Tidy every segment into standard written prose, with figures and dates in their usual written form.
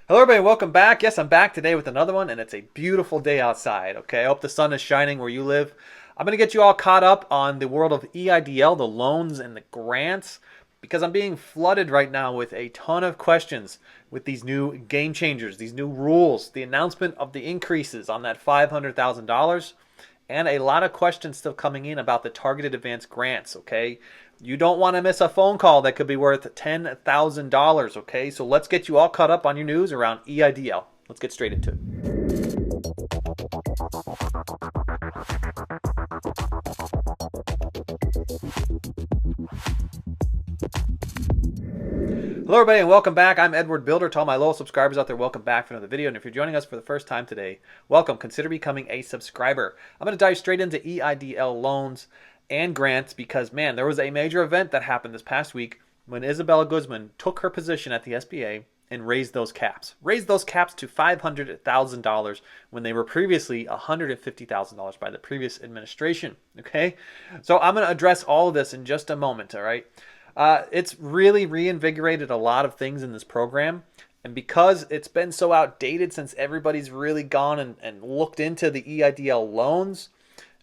Hello everybody, welcome back. Yes, I'm back today with another one, and it's a beautiful day outside, okay? I hope the sun is shining where you live. I'm going to get you all caught up on the world of EIDL, the loans and the grants, because I'm being flooded right now with a ton of questions with these new game changers, these new rules, the announcement of the increases on that $500,000, and a lot of questions still coming in about the targeted advanced grants, okay? You don't want to miss a phone call that could be worth $10,000, okay? So let's get you all caught up on your news around EIDL. Let's get straight into it. Hello everybody and welcome back. I'm Edward Bilder. To all my loyal subscribers out there, welcome back for another video. And if you're joining us for the first time today, welcome. Consider becoming a subscriber. I'm going to dive straight into EIDL loans and grants because, man, there was a major event that happened this past week when Isabella Guzman took her position at the SBA and raised those caps. Raised those caps to $500,000 when they were previously $150,000 by the previous administration, okay? So I'm going to address all of this in just a moment, all right? It's really reinvigorated a lot of things in this program. And because it's been so outdated since everybody's really gone and looked into the EIDL loans,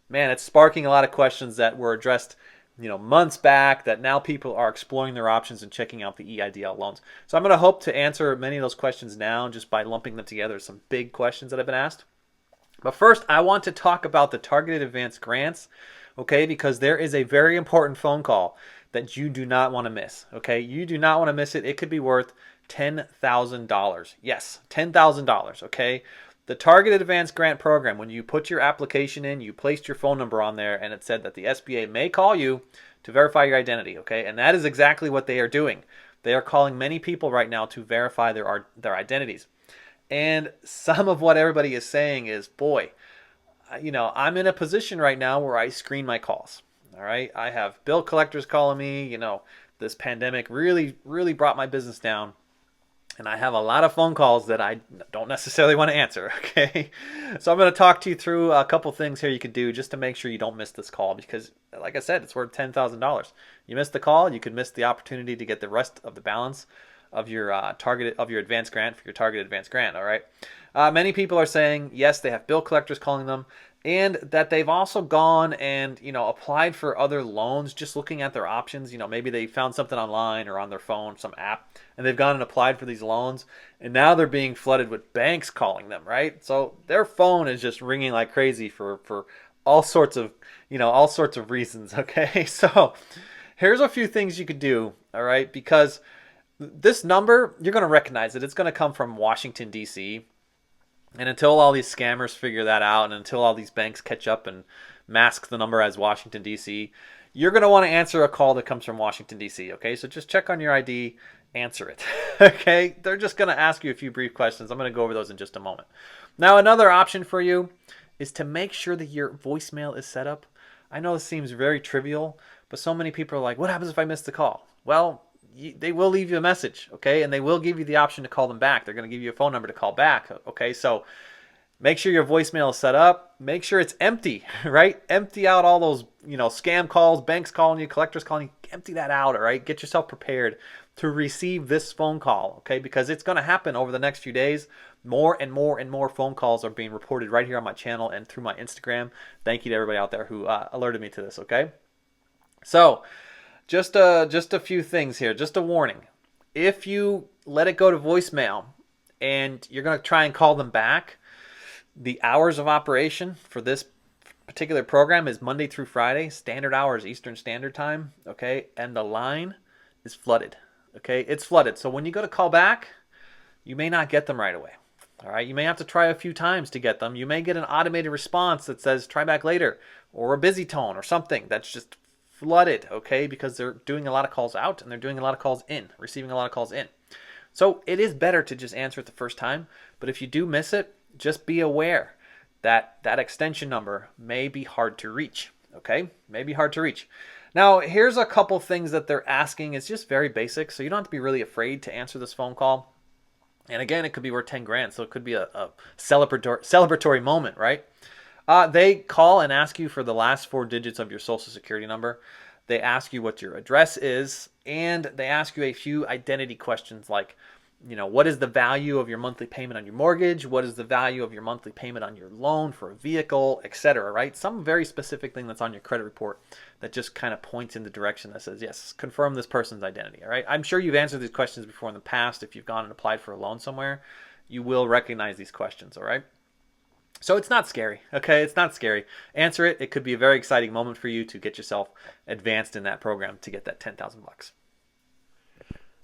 man, it's sparking a lot of questions that were addressed, months back that now people are exploring their options and checking out the EIDL loans. So I'm going to hope to answer many of those questions now just by lumping them together. Some big questions that have been asked. But first, I want to talk about the targeted advanced grants, okay, because there is a very important phone call that you do not want to miss, okay? You do not want to miss it. It could be worth $10,000. Yes, $10,000, okay? The Targeted Advanced Grant Program, when you put your application in, you placed your phone number on there, and it said that the SBA may call you to verify your identity, okay? And that is exactly what they are doing. They are calling many people right now to verify their identities. And some of what everybody is saying is, boy, I'm in a position right now where I screen my calls. All right, I have bill collectors calling me. This pandemic really, really brought my business down. And I have a lot of phone calls that I don't necessarily want to answer, okay? So I'm going to talk to you through a couple things here you could do just to make sure you don't miss this call because, like I said, it's worth $10,000. You miss the call, you could miss the opportunity to get the rest of the balance of your advanced grant for your targeted advanced grant, all right? Many people are saying, yes, they have bill collectors calling them, and that they've also gone and applied for other loans just looking at their options. Maybe they found something online or on their phone, some app, and they've gone and applied for these loans, and now they're being flooded with banks calling them, right? So their phone is just ringing like crazy for all sorts of reasons, okay? So here's a few things you could do, all right? Because this number, you're going to recognize it. It's going to come from Washington, D.C., and until all these scammers figure that out and until all these banks catch up and mask the number as Washington, D.C., you're going to want to answer a call that comes from Washington, D.C., okay? So just check on your ID, answer it, okay? They're just going to ask you a few brief questions. I'm going to go over those in just a moment. Now, another option for you is to make sure that your voicemail is set up. I know this seems very trivial, but so many people are like, what happens if I miss the call? Well, they will leave you a message, okay? And they will give you the option to call them back. They're going to give you a phone number to call back, okay? So make sure your voicemail is set up. Make sure it's empty, right? Empty out all those, scam calls, banks calling you, collectors calling you. Empty that out, all right? Get yourself prepared to receive this phone call, okay? Because it's going to happen over the next few days. More and more and more phone calls are being reported right here on my channel and through my Instagram. Thank you to everybody out there who alerted me to this, okay? So just a few things here. Just a warning. If you let it go to voicemail and you're going to try and call them back, the hours of operation for this particular program is Monday through Friday, standard hours, Eastern Standard Time, okay? And the line is flooded, okay? It's flooded. So when you go to call back, you may not get them right away, all right? You may have to try a few times to get them. You may get an automated response that says, try back later, or a busy tone or something that's just flooded, okay? Because they're doing a lot of calls out and they're doing a lot of calls in, receiving a lot of calls in. So it is better to just answer it the first time. But if you do miss it, just be aware that that extension number may be hard to reach, okay? May be hard to reach. Now, here's a couple things that they're asking. It's just very basic, so you don't have to be really afraid to answer this phone call. And again, it could be worth 10 grand, so it could be a celebratory moment, right? They call and ask you for the last 4 digits of your social security number. They ask you what your address is, and they ask you a few identity questions like, what is the value of your monthly payment on your mortgage? What is the value of your monthly payment on your loan for a vehicle, etc., right? Some very specific thing that's on your credit report that just kind of points in the direction that says, yes, confirm this person's identity, all right? I'm sure you've answered these questions before in the past. If you've gone and applied for a loan somewhere, you will recognize these questions, all right? So it's not scary, okay? It's not scary. Answer it. It could be a very exciting moment for you to get yourself advanced in that program to get that 10,000 bucks.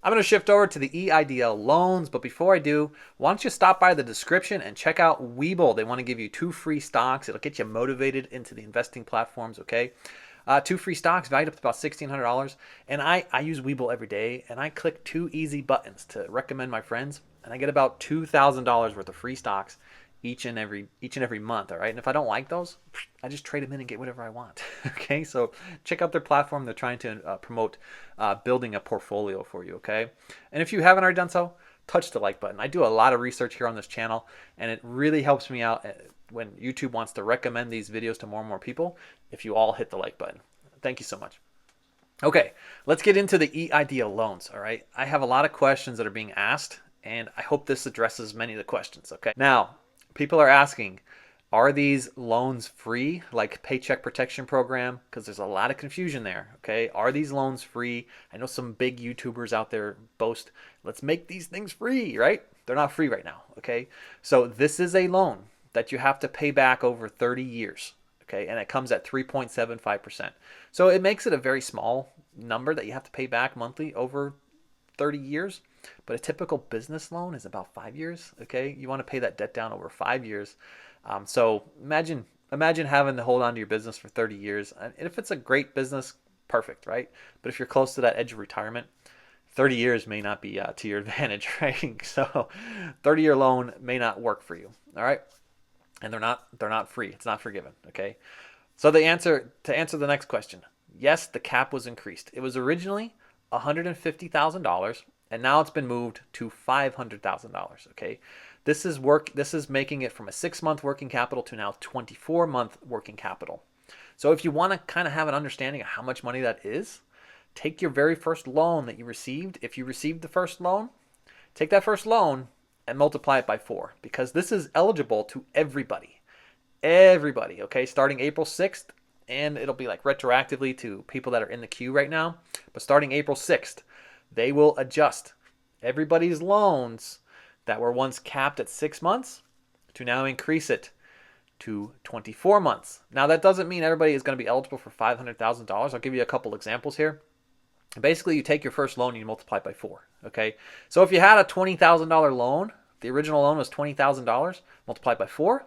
I'm going to shift over to the EIDL loans, but before I do, why don't you stop by the description and check out Webull. They want to give you 2 free stocks. It'll get you motivated into the investing platforms, okay? 2 free stocks valued up to about $1,600. And I use Webull every day, and I click 2 easy buttons to recommend my friends, and I get about $2,000 worth of free stocks each and every month, all right? And if I don't like those, I just trade them in and get whatever I want, okay? So check out their platform. They're trying to promote building a portfolio for you, okay? And if you haven't already done so, touch the like button. I do a lot of research here on this channel, and it really helps me out when YouTube wants to recommend these videos to more and more people if you all hit the like button. Thank you so much. Okay, let's get into the EIDL loans, all right? I have a lot of questions that are being asked, and I hope this addresses many of the questions, okay? Now, people are asking, are these loans free, like Paycheck Protection Program? Because there's a lot of confusion there, okay? Are these loans free? I know some big YouTubers out there boast, let's make these things free, right? They're not free right now, okay? So this is a loan that you have to pay back over 30 years, okay? And it comes at 3.75%. So it makes it a very small number that you have to pay back monthly over 30 years. But a typical business loan is about 5 years, okay? You want to pay that debt down over 5 years. So imagine having to hold on to your business for 30 years. And if it's a great business, perfect, right? But if you're close to that edge of retirement, 30 years may not be to your advantage, right? So 30-year loan may not work for you, all right? And they're not free. It's not forgiven, okay? So to answer the next question, yes, the cap was increased. It was originally $150,000. And now it's been moved to $500,000, okay? This is making it from a 6-month working capital to now 24-month working capital. So if you want to kind of have an understanding of how much money that is, take your very first loan that you received. If you received the first loan, take that first loan and multiply it by 4, because this is eligible to everybody. Everybody, okay? Starting April 6th, and it'll be like retroactively to people that are in the queue right now, but starting April 6th, they will adjust everybody's loans that were once capped at 6 months to now increase it to 24 months. Now, that doesn't mean everybody is going to be eligible for $500,000. I'll give you a couple examples here. Basically, you take your first loan and you multiply it by 4, okay? So if you had a $20,000 loan, the original loan was $20,000, multiplied by 4,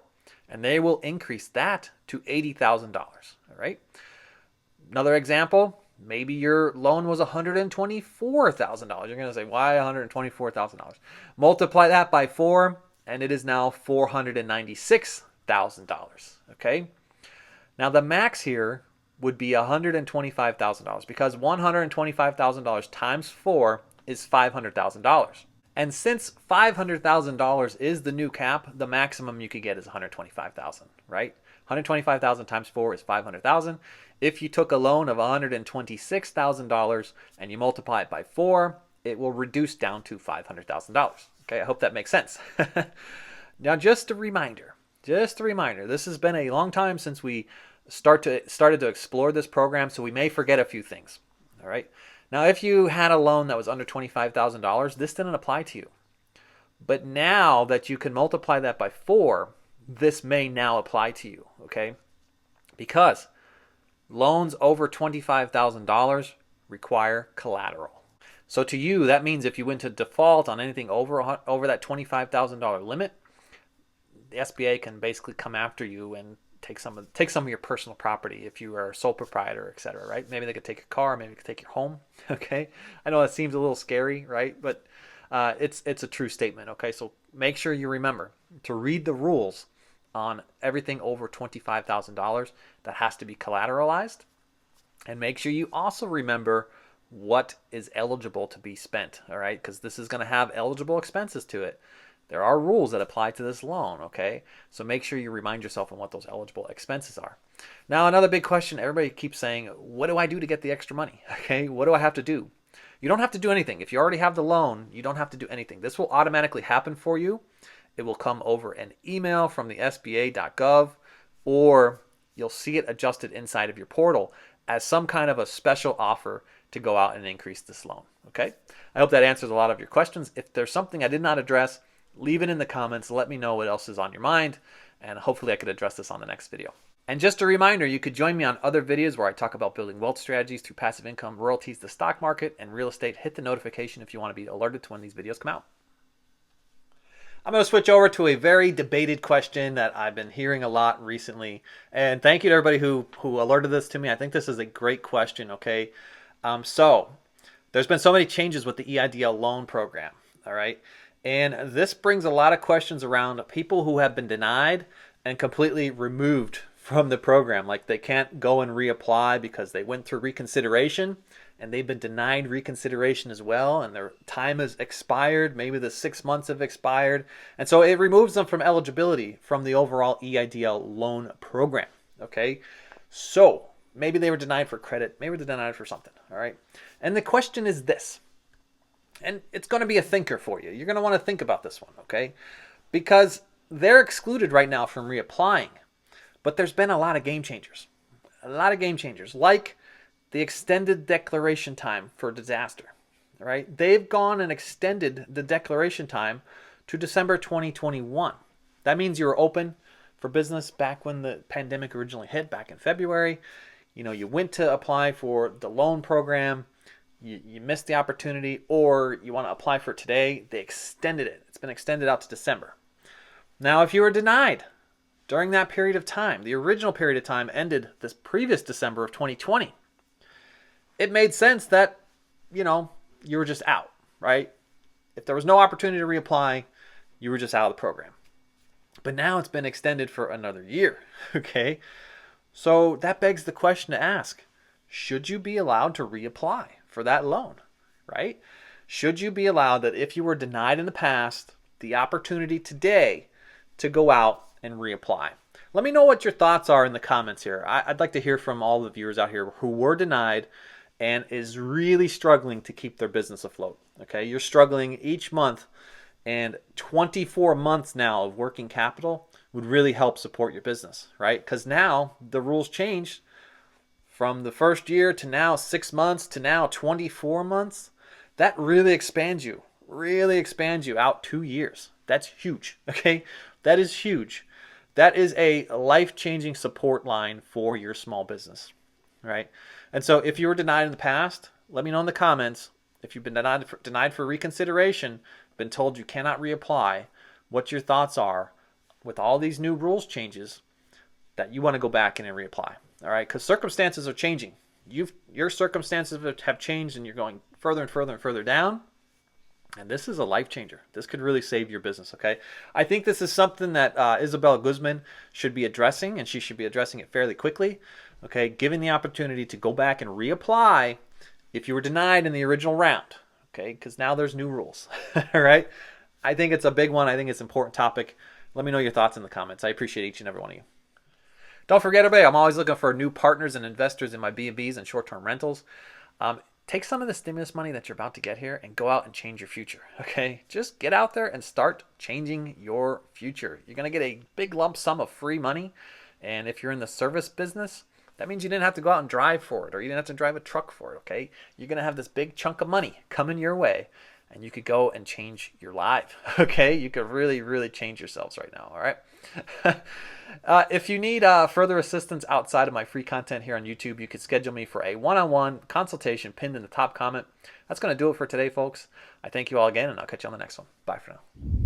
and they will increase that to $80,000, all right? Another example, maybe your loan was $124,000. You're going to say, why $124,000? Multiply that by 4, and it is now $496,000, okay? Now, the max here would be $125,000 because $125,000 times 4 is $500,000. And since $500,000 is the new cap, the maximum you could get is $125,000, right? $125,000 times 4 is $500,000. If you took a loan of $126,000 and you multiply it by 4, it will reduce down to $500,000. Okay, I hope that makes sense. Now, just a reminder, this has been a long time since we started to explore this program, so we may forget a few things, all right? Now, if you had a loan that was under $25,000, this didn't apply to you. But now that you can multiply that by 4, this may now apply to you, okay? Because loans over $25,000 require collateral. So to you, that means if you went to default on anything over that $25,000 limit, the SBA can basically come after you and take some of your personal property if you are a sole proprietor, etc., right? Maybe they could take your car, maybe they could take your home, okay? I know that seems a little scary, right? But it's a true statement, okay? So make sure you remember to read the rules on everything over $25,000 that has to be collateralized. And make sure you also remember what is eligible to be spent, all right? Because this is going to have eligible expenses to it. There are rules that apply to this loan, okay? So make sure you remind yourself on what those eligible expenses are. Now, another big question, everybody keeps saying, what do I do to get the extra money, okay? What do I have to do? You don't have to do anything. If you already have the loan, you don't have to do anything. This will automatically happen for you. It will come over an email from the SBA.gov, or you'll see it adjusted inside of your portal as some kind of a special offer to go out and increase this loan. Okay? I hope that answers a lot of your questions. If there's something I did not address, leave it in the comments. Let me know what else is on your mind, and hopefully I could address this on the next video. And just a reminder, you could join me on other videos where I talk about building wealth strategies through passive income, royalties, the stock market, and real estate. Hit the notification if you want to be alerted to when these videos come out. I'm going to switch over to a very debated question that I've been hearing a lot recently. And thank you to everybody who alerted this to me. I think this is a great question, okay? So there's been so many changes with the EIDL loan program, all right? And this brings a lot of questions around people who have been denied and completely removed from the program. Like they can't go and reapply because they went through reconsideration and they've been denied reconsideration as well, and their time has expired. Maybe the 6 months have expired. And so it removes them from eligibility from the overall EIDL loan program, okay? So maybe they were denied for credit. Maybe they're denied for something, all right? And the question is this, and it's going to be a thinker for you. You're going to want to think about this one, okay? Because they're excluded right now from reapplying, but there's been a lot of game changers. A lot of game changers, like the extended declaration time for disaster, all right? They've gone and extended the declaration time to December 2021. That means you were open for business back when the pandemic originally hit back in February. You know, you went to apply for the loan program, you missed the opportunity, or you want to apply for it today, they extended it. It's been extended out to December. Now, if you were denied during that period of time, the original period of time ended this previous December of 2020, it made sense that, you know, you were just out, right? If there was no opportunity to reapply, you were just out of the program. But now it's been extended for another year, okay? So that begs the question to ask, should you be allowed to reapply for that loan, right? Should you be allowed that if you were denied in the past, the opportunity today to go out and reapply? Let me know what your thoughts are in the comments here. I'd like to hear from all the viewers out here who were denied and is really struggling to keep their business afloat, okay? You're struggling each month, and 24 months now of working capital would really help support your business, right? Because now the rules changed from the first year to now 6 months to now 24 months. That really expands you out 2 years. That's huge, okay? That is huge. That is a life-changing support line for your small business, right? And so if you were denied in the past, let me know in the comments. If you've been denied for reconsideration, been told you cannot reapply, what your thoughts are with all these new rules changes that you want to go back in and reapply. All right, because circumstances are changing. Your circumstances have changed, and you're going further and further and further down. And this is a life changer. This could really save your business, okay? I think this is something that Isabel Guzman should be addressing, and she should be addressing it fairly quickly, okay? Giving the opportunity to go back and reapply if you were denied in the original round, okay? Because now there's new rules, all right? I think it's a big one. I think it's an important topic. Let me know your thoughts in the comments. I appreciate each and every one of you. Don't forget, everybody, I'm always looking for new partners and investors in my B&Bs and short-term rentals. Take some of the stimulus money that you're about to get here and go out and change your future, okay? Just get out there and start changing your future. You're going to get a big lump sum of free money, and if you're in the service business, that means you didn't have to go out and drive for it, or you didn't have to drive a truck for it, okay? You're going to have this big chunk of money coming your way, and you could go and change your life, okay? You could really, really change yourselves right now, all right? If you need further assistance outside of my free content here on YouTube, you could schedule me for a one-on-one consultation pinned in the top comment. That's going to do it for today, folks. I thank you all again, and I'll catch you on the next one. Bye for now.